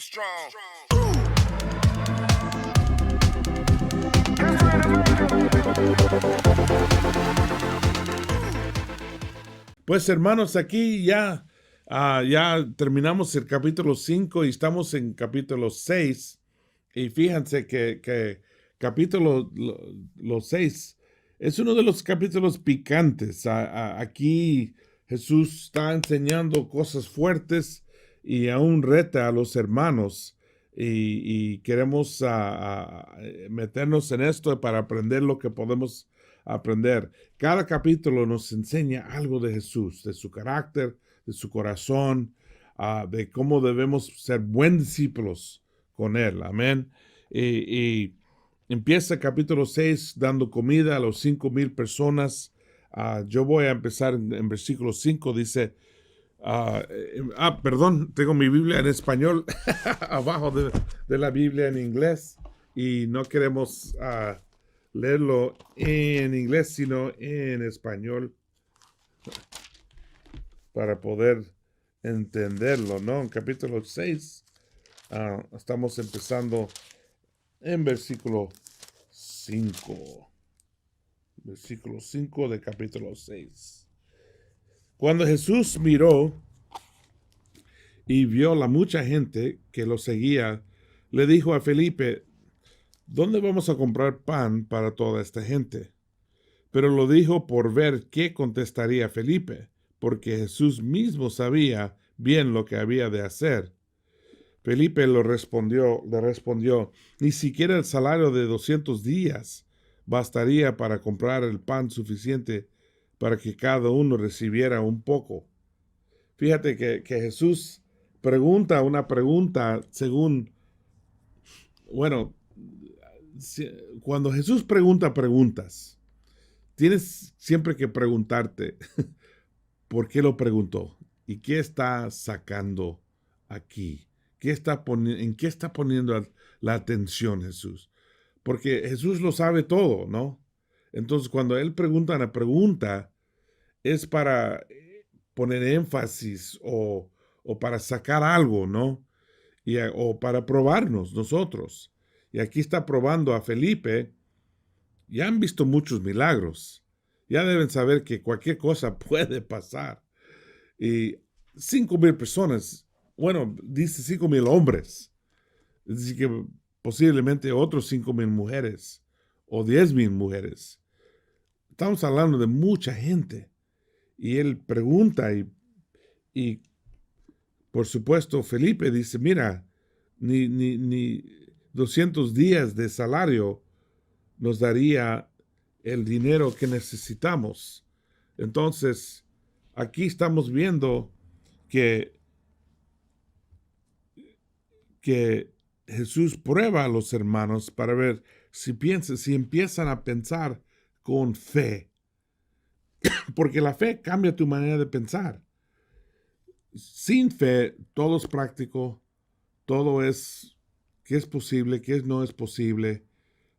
strong. Pues hermanos, aquí ya terminamos el capítulo 5 y estamos en capítulo 6. Y fíjense que capítulo 6 es uno de los capítulos picantes. Aquí Jesús está enseñando cosas fuertes y aún reta a los hermanos. Y queremos meternos en esto para aprender lo que podemos aprender. Cada capítulo nos enseña algo de Jesús, de su carácter, de su corazón, de cómo debemos ser buen discípulos con Él. Amén. Y empieza el capítulo 6 dando comida a los 5,000 personas. Yo voy a empezar en versículo 5. Dice, perdón, tengo mi Biblia en español abajo de la Biblia en inglés y no queremos leerlo en inglés, sino en español para poder entenderlo, ¿no? En capítulo 6 estamos empezando en versículo 5. Versículo 5 de capítulo 6. Cuando Jesús miró y vio la mucha gente que lo seguía, le dijo a Felipe, ¿dónde vamos a comprar pan para toda esta gente? Pero lo dijo por ver qué contestaría Felipe, porque Jesús mismo sabía bien lo que había de hacer. Felipe le respondió, ni siquiera el salario de 200 días bastaría para comprar el pan suficiente para que cada uno recibiera un poco. Fíjate que Jesús pregunta una pregunta según, bueno, cuando Jesús pregunta preguntas, tienes siempre que preguntarte por qué lo preguntó y qué está sacando aquí. ¿En qué está poniendo la atención Jesús? Porque Jesús lo sabe todo, ¿no? Entonces, cuando Él pregunta una pregunta, es para poner énfasis o para sacar algo, ¿no? O para probarnos nosotros. Y aquí está probando a Felipe. Ya han visto muchos milagros. Ya deben saber que cualquier cosa puede pasar. Y 5,000 personas, bueno, dice 5,000 hombres. Es decir, que posiblemente otros 5,000 mujeres o 10,000 mujeres. Estamos hablando de mucha gente. Y él pregunta y por supuesto Felipe dice, mira, ni 200 días de salario nos daría el dinero que necesitamos. Entonces, aquí estamos viendo que Jesús prueba a los hermanos para ver si empiezan a pensar con fe. Porque la fe cambia tu manera de pensar. Sin fe, todo es práctico, todo es que es posible, que no es posible.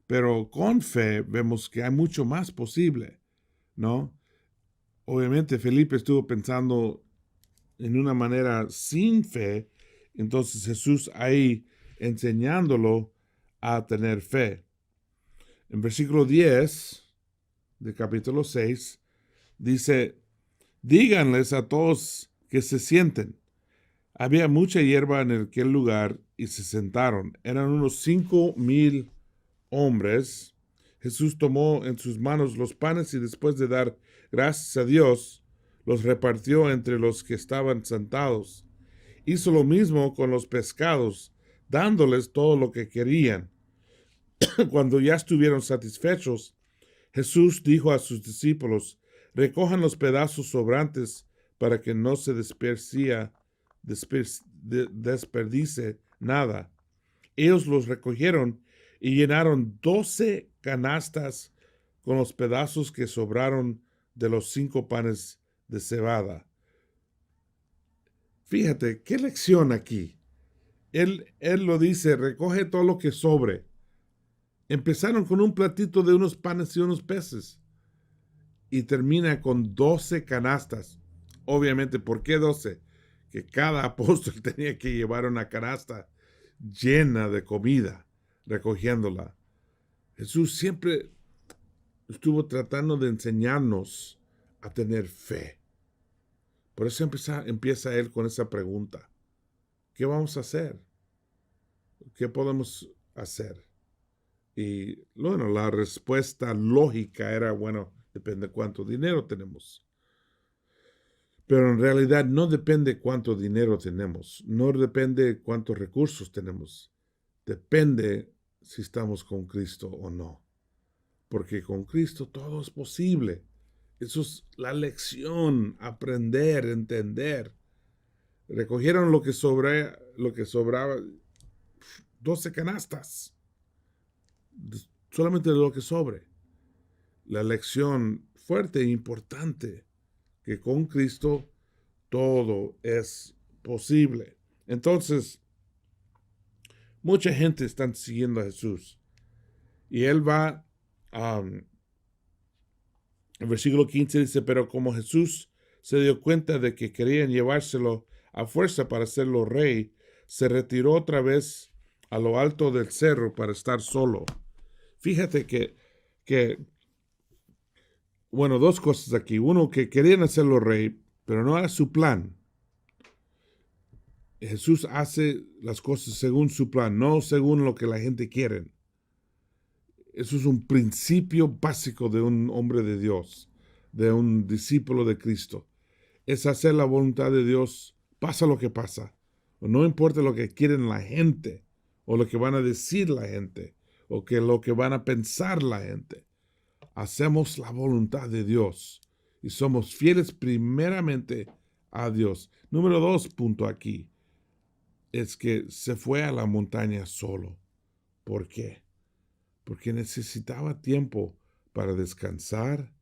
Pero con fe vemos que hay mucho más posible, ¿no? Obviamente Felipe estuvo pensando en una manera sin fe, entonces Jesús ahí enseñándolo a tener fe. En versículo 10 de capítulo 6 dice, díganles a todos que se sienten. Había mucha hierba en aquel lugar y se sentaron. Eran unos 5,000 hombres. Jesús tomó en sus manos los panes y después de dar gracias a Dios, los repartió entre los que estaban sentados. Hizo lo mismo con los pescados, dándoles todo lo que querían. Cuando ya estuvieron satisfechos, Jesús dijo a sus discípulos, recojan los pedazos sobrantes para que no se desperdicie nada. Ellos los recogieron y llenaron 12 canastas con los pedazos que sobraron de los 5 panes de cebada. Fíjate, qué lección aquí. Él lo dice, recoge todo lo que sobre. Empezaron con un platito de unos panes y unos peces y termina con 12 canastas. Obviamente, ¿por qué 12? Que cada apóstol tenía que llevar una canasta. llena de comida, recogiéndola. Jesús siempre estuvo tratando de enseñarnos a tener fe. Por eso empieza él con esa pregunta. ¿Qué vamos a hacer? ¿Qué podemos hacer? Y bueno, la respuesta lógica era, bueno, depende de cuánto dinero tenemos. Pero en realidad no depende cuánto dinero tenemos, no depende cuántos recursos tenemos. Depende si estamos con Cristo o no. Porque con Cristo todo es posible. Eso es la lección, aprender, entender. Recogieron lo que sobraba, 12 canastas, solamente lo que sobre. La lección fuerte e importante, que con Cristo todo es posible. Entonces, mucha gente está siguiendo a Jesús. Y él va, el versículo 15 dice, pero como Jesús se dio cuenta de que querían llevárselo a fuerza para hacerlo rey, se retiró otra vez a lo alto del cerro para estar solo. Fíjate bueno, dos cosas aquí. Uno, que querían hacerlo rey, pero no era su plan. Jesús hace las cosas según su plan, no según lo que la gente quiere. Eso es un principio básico de un hombre de Dios, de un discípulo de Cristo. Es hacer la voluntad de Dios, pasa lo que pasa. No importa lo que quieren la gente, o lo que van a decir la gente, o lo que van a pensar la gente. Hacemos la voluntad de Dios y somos fieles primeramente a Dios. Número 2, punto aquí, es que se fue a la montaña solo. ¿Por qué? Porque necesitaba tiempo para descansar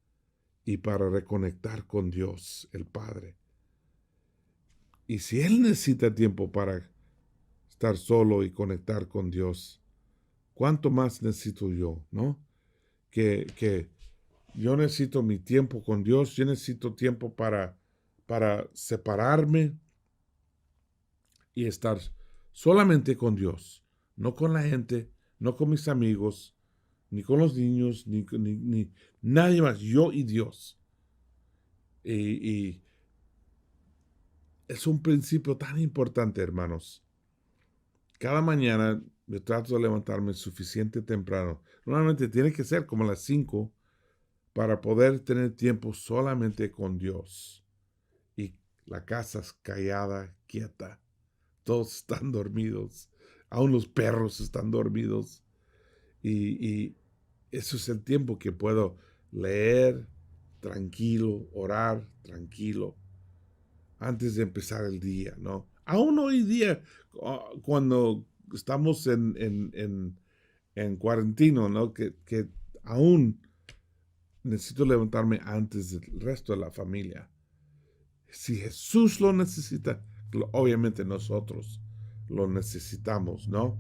y para reconectar con Dios, el Padre. Y si Él necesita tiempo para estar solo y conectar con Dios, ¿cuánto más necesito yo, no? Que yo necesito mi tiempo con Dios, yo necesito tiempo para separarme y estar solamente con Dios, no con la gente, no con mis amigos, ni con los niños, ni nadie más, yo y Dios. Y es un principio tan importante, hermanos. Cada mañana me trato de levantarme suficiente temprano. Normalmente tiene que ser como las 5 para poder tener tiempo solamente con Dios. Y la casa es callada, quieta. Todos están dormidos. Aún los perros están dormidos. Y eso es el tiempo que puedo leer tranquilo, orar tranquilo, antes de empezar el día, ¿no? Aún hoy día, cuando estamos en cuarentena, ¿no? Que aún necesito levantarme antes del resto de la familia. Si Jesús lo necesita, obviamente nosotros lo necesitamos, ¿no?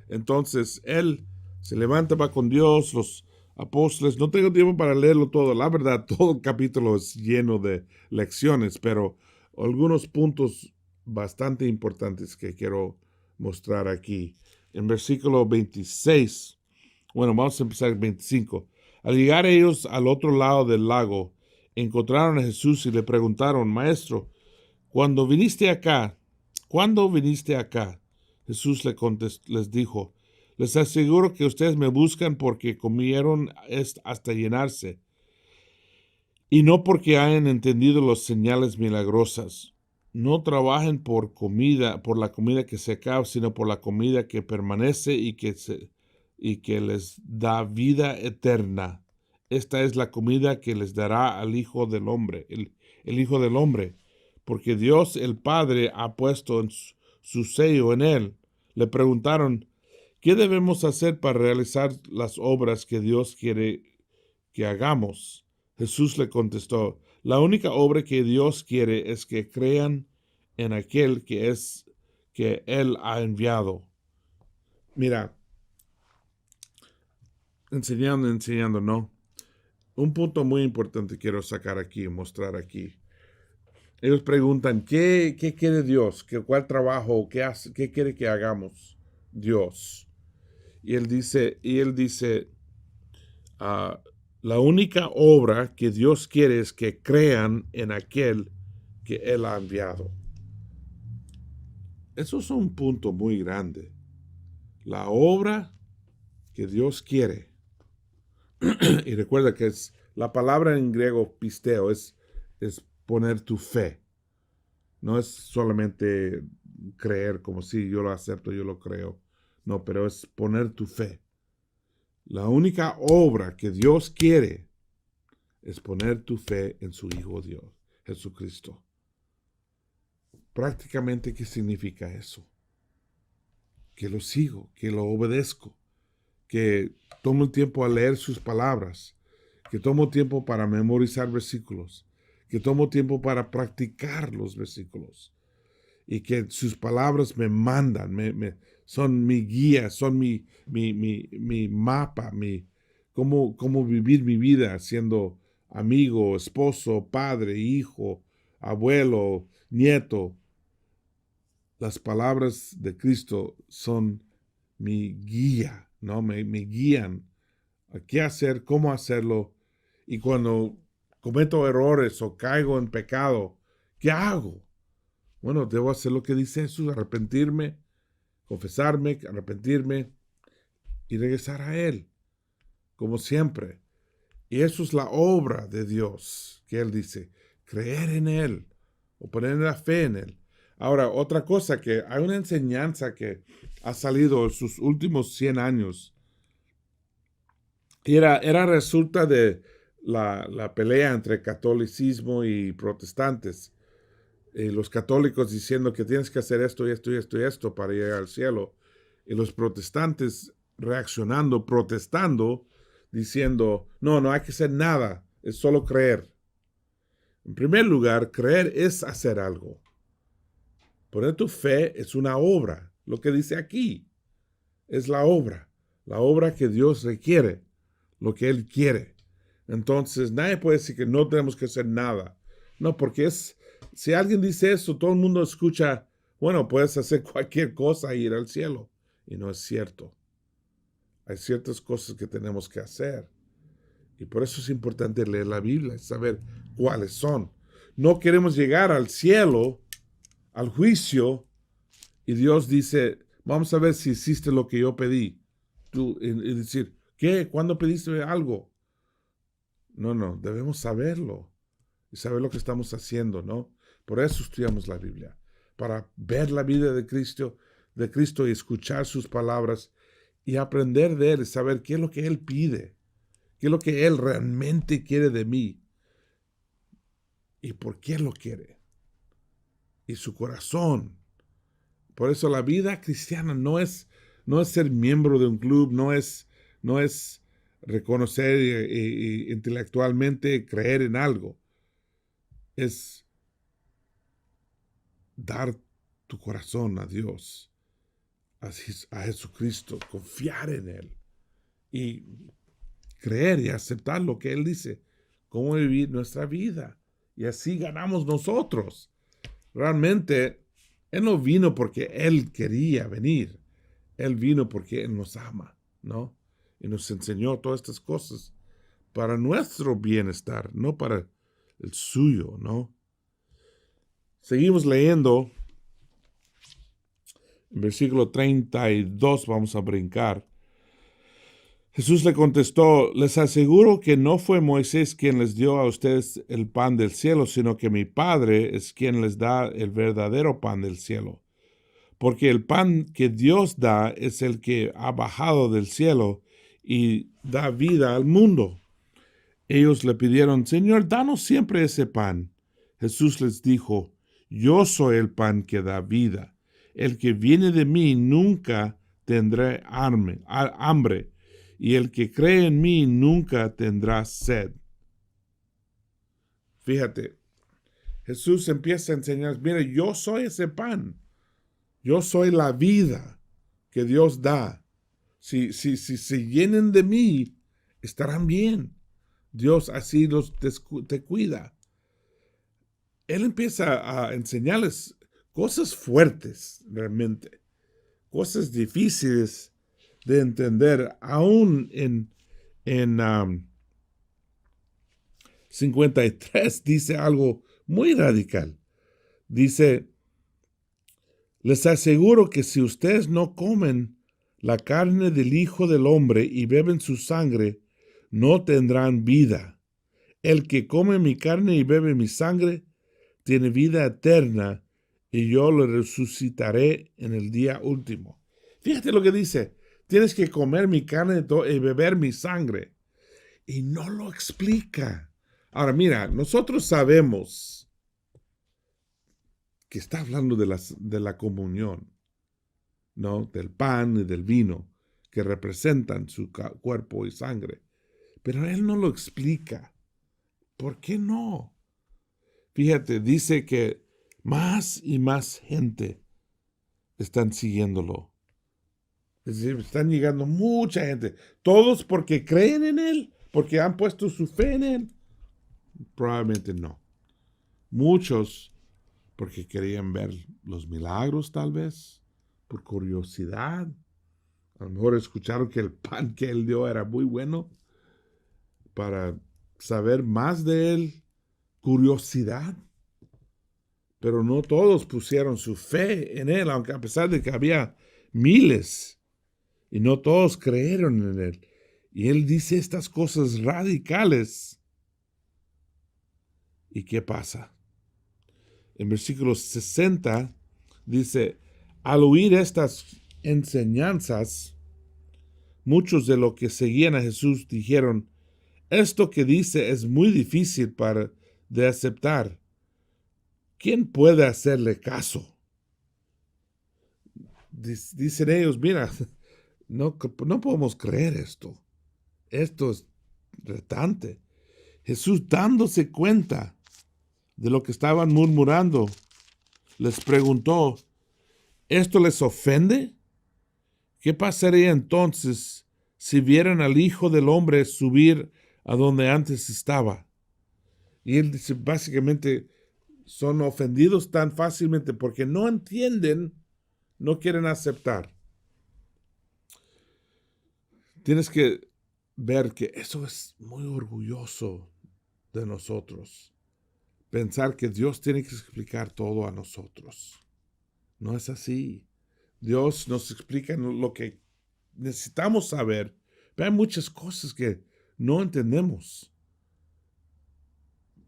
Entonces, Él se levanta, va con Dios, los apóstoles. No tengo tiempo para leerlo todo. La verdad, todo el capítulo es lleno de lecciones, pero algunos puntos bastante importantes que quiero mostrar aquí. En versículo 26, bueno, vamos a empezar el 25. Al llegar ellos al otro lado del lago, encontraron a Jesús y le preguntaron, Maestro, ¿cuándo viniste acá? Jesús les dijo, les aseguro que ustedes me buscan porque comieron hasta llenarse, y no porque hayan entendido las señales milagrosas. No trabajen por la comida que se acaba, sino por la comida que permanece y que les da vida eterna. Esta es la comida que les dará al Hijo del Hombre, el Hijo del Hombre, porque Dios el Padre ha puesto su sello en él. Le preguntaron, ¿qué debemos hacer para realizar las obras que Dios quiere que hagamos? Jesús le contestó, la única obra que Dios quiere es que crean en aquel que Él ha enviado. Mira, enseñando, ¿no? Un punto muy importante quiero sacar aquí, mostrar aquí. Ellos preguntan, ¿qué quiere Dios? ¿Cuál trabajo? ¿Qué quiere que hagamos? Dios. Y él dice, ah, la única obra que Dios quiere es que crean en aquel que Él ha enviado. Eso es un punto muy grande. La obra que Dios quiere. Y recuerda que la palabra en griego pisteo es poner tu fe. No es solamente creer como si yo lo acepto, yo lo creo. No, pero es poner tu fe. La única obra que Dios quiere es poner tu fe en su Hijo Dios, Jesucristo. Prácticamente, ¿qué significa eso? Que lo sigo, que lo obedezco, que tomo el tiempo a leer sus palabras, que tomo tiempo para memorizar versículos, que tomo tiempo para practicar los versículos y que sus palabras me mandan, son mi guía, son mi mapa, cómo vivir mi vida siendo amigo, esposo, padre, hijo, abuelo, nieto. Las palabras de Cristo son mi guía, ¿no? Me guían a qué hacer, cómo hacerlo. Y cuando cometo errores o caigo en pecado, ¿qué hago? Bueno, debo hacer lo que dice Jesús, arrepentirme, confesarme, arrepentirme y regresar a Él, como siempre. Y eso es la obra de Dios, que Él dice, creer en Él o poner la fe en Él. Ahora, otra cosa, que hay una enseñanza que ha salido en sus últimos 100 años. Y era resulta de la pelea entre catolicismo y protestantes. Los católicos diciendo que tienes que hacer esto y esto y esto y esto para llegar al cielo. Y los protestantes reaccionando, protestando, diciendo, no hay que hacer nada, es solo creer. En primer lugar, creer es hacer algo. Poner tu fe es una obra. Lo que dice aquí es la obra que Dios requiere, lo que Él quiere. Entonces, nadie puede decir que no tenemos que hacer nada. No, porque si alguien dice eso, todo el mundo escucha, bueno, puedes hacer cualquier cosa e ir al cielo. Y no es cierto. Hay ciertas cosas que tenemos que hacer. Y por eso es importante leer la Biblia y saber cuáles son. No queremos llegar al cielo, al juicio, y Dios dice, vamos a ver si hiciste lo que yo pedí. Y decir, ¿qué? ¿Cuándo pediste algo? No, debemos saberlo y saber lo que estamos haciendo, ¿no? Por eso estudiamos la Biblia, para ver la vida de Cristo y escuchar sus palabras y aprender de Él y saber qué es lo que Él pide, qué es lo que Él realmente quiere de mí y por qué lo quiere. Y su corazón. Por eso la vida cristiana no es ser miembro de un club, no es reconocer intelectualmente creer en algo. Es dar tu corazón a Dios, a Jesucristo, confiar en Él y creer y aceptar lo que Él dice, cómo vivir nuestra vida. Y así ganamos nosotros. Realmente, Él no vino porque Él quería venir. Él vino porque Él nos ama, ¿no? Y nos enseñó todas estas cosas para nuestro bienestar, no para el suyo, ¿no? Seguimos leyendo. En versículo 32 vamos a brincar. Jesús le contestó, les aseguro que no fue Moisés quien les dio a ustedes el pan del cielo, sino que mi Padre es quien les da el verdadero pan del cielo. Porque el pan que Dios da es el que ha bajado del cielo y da vida al mundo. Ellos le pidieron, Señor, danos siempre ese pan. Jesús les dijo, yo soy el pan que da vida. El que viene de mí nunca tendrá hambre, y el que cree en mí nunca tendrá sed. Fíjate, Jesús empieza a enseñar, mire, yo soy ese pan. Yo soy la vida que Dios da. Si se llenen de mí, estarán bien. Dios así te cuida. Él empieza a enseñarles cosas fuertes, realmente. cosas difíciles de entender. Aún en 53 dice algo muy radical. Dice, les aseguro que si ustedes no comen la carne del Hijo del Hombre y beben su sangre, no tendrán vida. El que come mi carne y bebe mi sangre, tiene vida eterna, y yo lo resucitaré en el día último. Fíjate lo que dice, tienes que comer mi carne y beber mi sangre. Y no lo explica. Ahora mira, nosotros sabemos que está hablando de la comunión, ¿no? Del pan y del vino, que representan su cuerpo y sangre. Pero él no lo explica. ¿Por qué no? Fíjate, dice que más y más gente están siguiéndolo. Es decir, están llegando mucha gente. Todos porque creen en él, porque han puesto su fe en él. Probablemente no. Muchos porque querían ver los milagros, tal vez, por curiosidad. A lo mejor escucharon que el pan que él dio era muy bueno, para saber más de él, curiosidad. Pero no todos pusieron su fe en él, aunque a pesar de que había miles, y no todos creyeron en él. Y él dice estas cosas radicales. ¿Y qué pasa? En versículo 60 dice, al oír estas enseñanzas, muchos de los que seguían a Jesús dijeron, esto que dice es muy difícil de aceptar. ¿Quién puede hacerle caso? Dicen ellos, mira, no podemos creer esto. Esto es retante. Jesús, dándose cuenta de lo que estaban murmurando, les preguntó, ¿esto les ofende? ¿Qué pasaría entonces si vieran al Hijo del Hombre subir a donde antes estaba? Y él dice, básicamente, son ofendidos tan fácilmente porque no entienden, no quieren aceptar. Tienes que ver que eso es muy orgulloso de nosotros. Pensar que Dios tiene que explicar todo a nosotros. No es así. Dios nos explica lo que necesitamos saber, pero hay muchas cosas que no entendemos.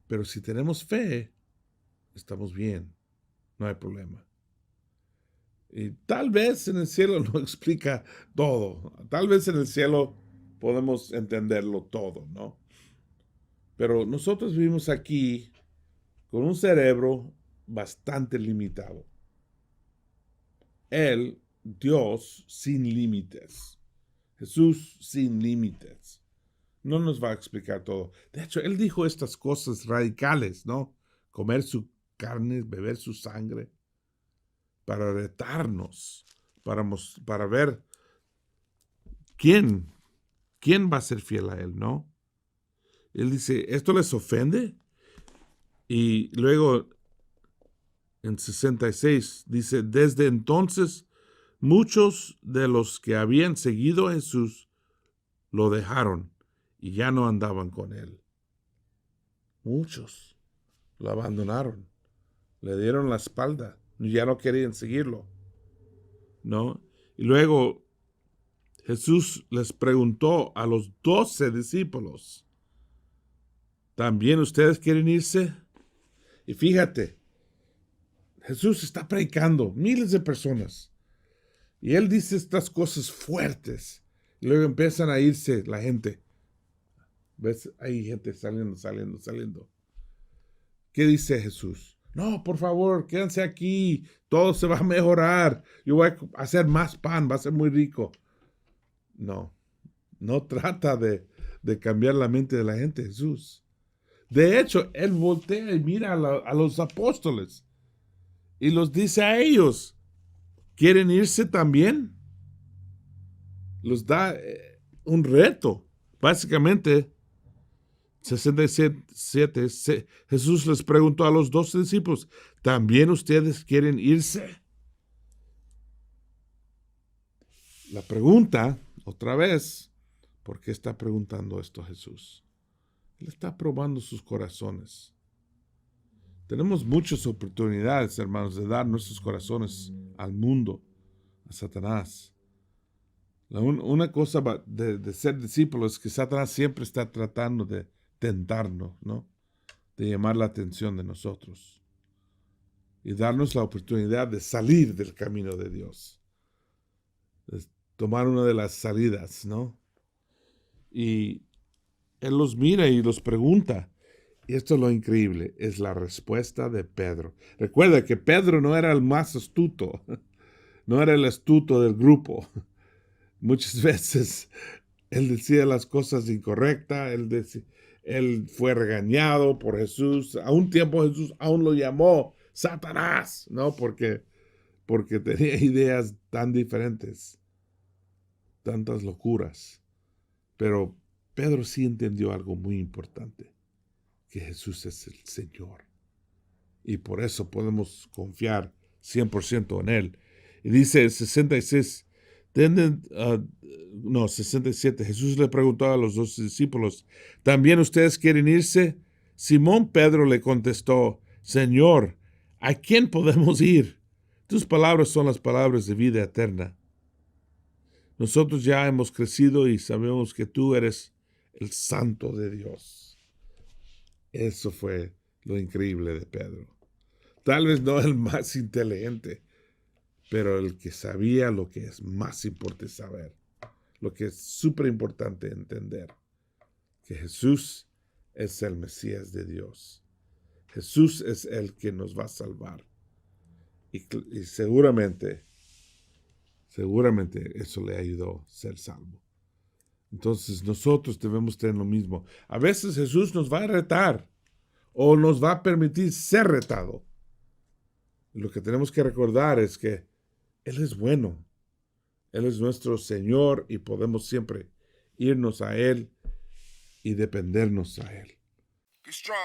Pero si tenemos fe, estamos bien. No hay problema. Y tal vez en el cielo no explica todo. Tal vez en el cielo podemos entenderlo todo, ¿no? Pero nosotros vivimos aquí con un cerebro bastante limitado. Él, Dios, sin límites. Jesús sin límites. No nos va a explicar todo. De hecho, él dijo estas cosas radicales, ¿no? Comer su carne, beber su sangre, para retarnos, para ver quién va a ser fiel a él, ¿no? Él dice, ¿esto les ofende? Y luego en 66 dice, desde entonces muchos de los que habían seguido a Jesús lo dejaron y ya no andaban con él. Muchos lo abandonaron, le dieron la espalda, ya no querían seguirlo, ¿no? Y luego Jesús les preguntó a los 12 discípulos, ¿también ustedes quieren irse? Y fíjate, Jesús está predicando, miles de personas, y él dice estas cosas fuertes, y luego empiezan a irse la gente. ¿Ves? Hay gente saliendo. ¿Qué dice Jesús? No, por favor, quédense aquí, todo se va a mejorar, yo voy a hacer más pan, va a ser muy rico. No trata de cambiar la mente de la gente, Jesús. De hecho, él voltea y mira a los apóstoles y los dice a ellos, ¿quieren irse también? Los da un reto. Básicamente, 67, Jesús les preguntó a los 12 discípulos, ¿también ustedes quieren irse? la pregunta, otra vez, ¿por qué está preguntando esto Jesús? Él está probando sus corazones. Tenemos muchas oportunidades, hermanos, de dar nuestros corazones al mundo, a Satanás. Una cosa de ser discípulos es que Satanás siempre está tratando de tentarnos, ¿no? De llamar la atención de nosotros y darnos la oportunidad de salir del camino de Dios, de tomar una de las salidas, ¿no? Y Él los mira y los pregunta. Y esto es lo increíble, es la respuesta de Pedro. Recuerda que Pedro no era el más astuto, no era el astuto del grupo. Muchas veces él decía las cosas incorrectas, él fue regañado por Jesús. A un tiempo Jesús aún lo llamó Satanás, ¿no? Porque tenía ideas tan diferentes, tantas locuras. Pero Pedro sí entendió algo muy importante, que Jesús es el Señor. Y por eso podemos confiar 100% en Él. Y dice 66, 67, Jesús le preguntó a los dos discípulos, ¿también ustedes quieren irse? Simón Pedro le contestó, Señor, ¿a quién podemos ir? Tus palabras son las palabras de vida eterna. Nosotros ya hemos crecido y sabemos que tú eres el Santo de Dios. Eso fue lo increíble de Pedro. Tal vez no el más inteligente, pero el que sabía lo que es más importante saber, lo que es súper importante entender, que Jesús es el Mesías de Dios. Jesús es el que nos va a salvar. Y seguramente eso le ayudó a ser salvo. Entonces nosotros debemos tener lo mismo. A veces Jesús nos va a retar o nos va a permitir ser retado. Lo que tenemos que recordar es que Él es bueno. Él es nuestro Señor y podemos siempre irnos a Él y dependernos a Él. Be strong.